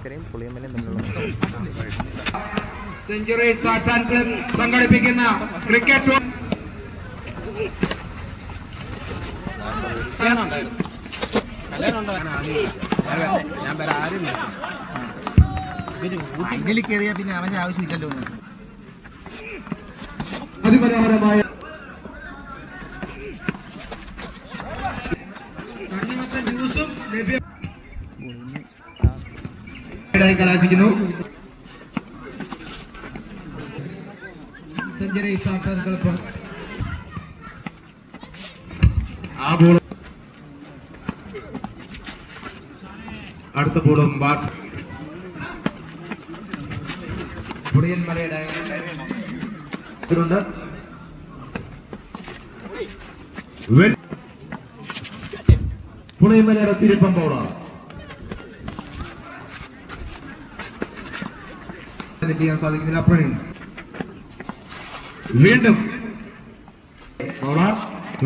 ചേലക്കരയും പുളിയമലയും തമ്മിലുള്ള century shots and club സംഘടിപ്പിക്കുന്ന cricket കയറിയാ പിന്നെ അവന്റെ ആവശ്യമില്ലല്ലോ. അതിമനോഹരമായ ജ്യൂസും കലാശിക്കുന്നു. സെഞ്ചുറി ഷോട്ട്സ് ആൻഡ് ക്ലബ് ആ ബോൾ അടുത്ത ബോളും ബാറ്റ്സ് പുളിയൻമലയുടെ പുളിയൻമലയുടെ തിരുപ്പം ബോളർ ചെയ്യാൻ സാധിക്കുന്നില്ല. പ്രിൻസ് വീണ്ടും ബോളർ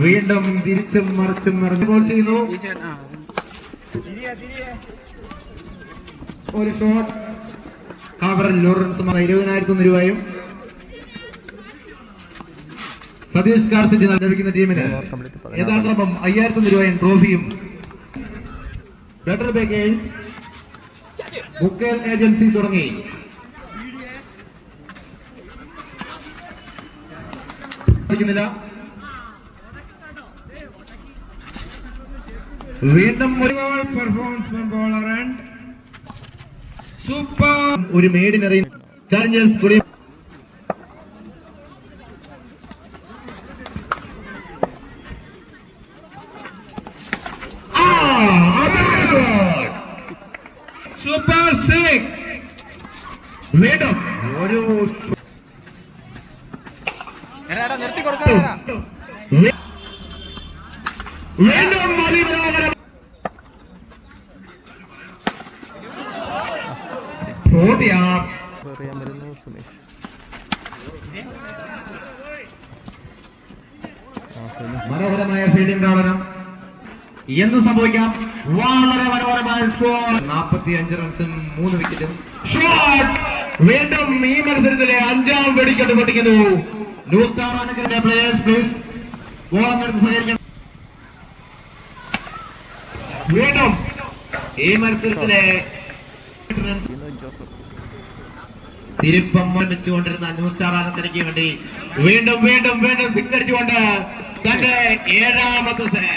വീണ്ടും തിരിച്ചും മറിച്ചും മറിഞ്ഞ് ബോൾ ചെയ്യുന്നു. ഒരു ഷോട്ട് കവർ ലോറൻസ് 20,000 രൂപയും സതീഷ് കാർസിറ്റി ലഭിക്കുന്ന ടീമിന് യഥാക്രമം 5,000 രൂപയും ട്രോഫിയും. ബെറ്റർ ബേക്കേഴ്സ്, ബുക്കേൽ ഏജൻസി തുടങ്ങി വീണ്ടും പെർഫോമൻസ് ബോളർ ആൻഡ് സൂപ്പർ ഒരു മേഡിനെറിയും ചാലഞ്ചേഴ്സ് കൂടി സൂപ്പർ സിക്സ്. വീണ്ടും ഒരു നിർത്തി കൊടുക്കാം. വീണ്ടും അതിമനോഹരം വരുന്നു സുമേഷ്. മനോഹരമായ ഫീൽഡിംഗ് പ്രകടനം എന്ന് സംഭവിക്കാം. വളരെ മനോഹരമായ ഷോട്ട്. 45 റൺസും 3 വിക്കറ്റും. ഷോട്ട് വീണ്ടും ഈ മത്സരത്തിലെ 5ാം വെടിക്കെട്ട് പൊട്ടിക്കുന്നു. ന്യൂ സ്റ്റാർ മാനേജറിന്റെ പ്ലേയേഴ്സ് പ്ലീസ് ബോളെടുത്ത് സഹകരിക്കണം. വീണ്ടും ഈ മത്സരത്തിലെ തിരുപ്പം വെച്ചുകൊണ്ടിരുന്ന ന്യൂ സ്റ്റാർ ആനന്ദനയ്ക്ക് വേണ്ടി വീണ്ടും വീണ്ടും വീണ്ടും സിക്സ് അടിച്ചുകൊണ്ട് തന്റെ 7ാമത്തെ 6.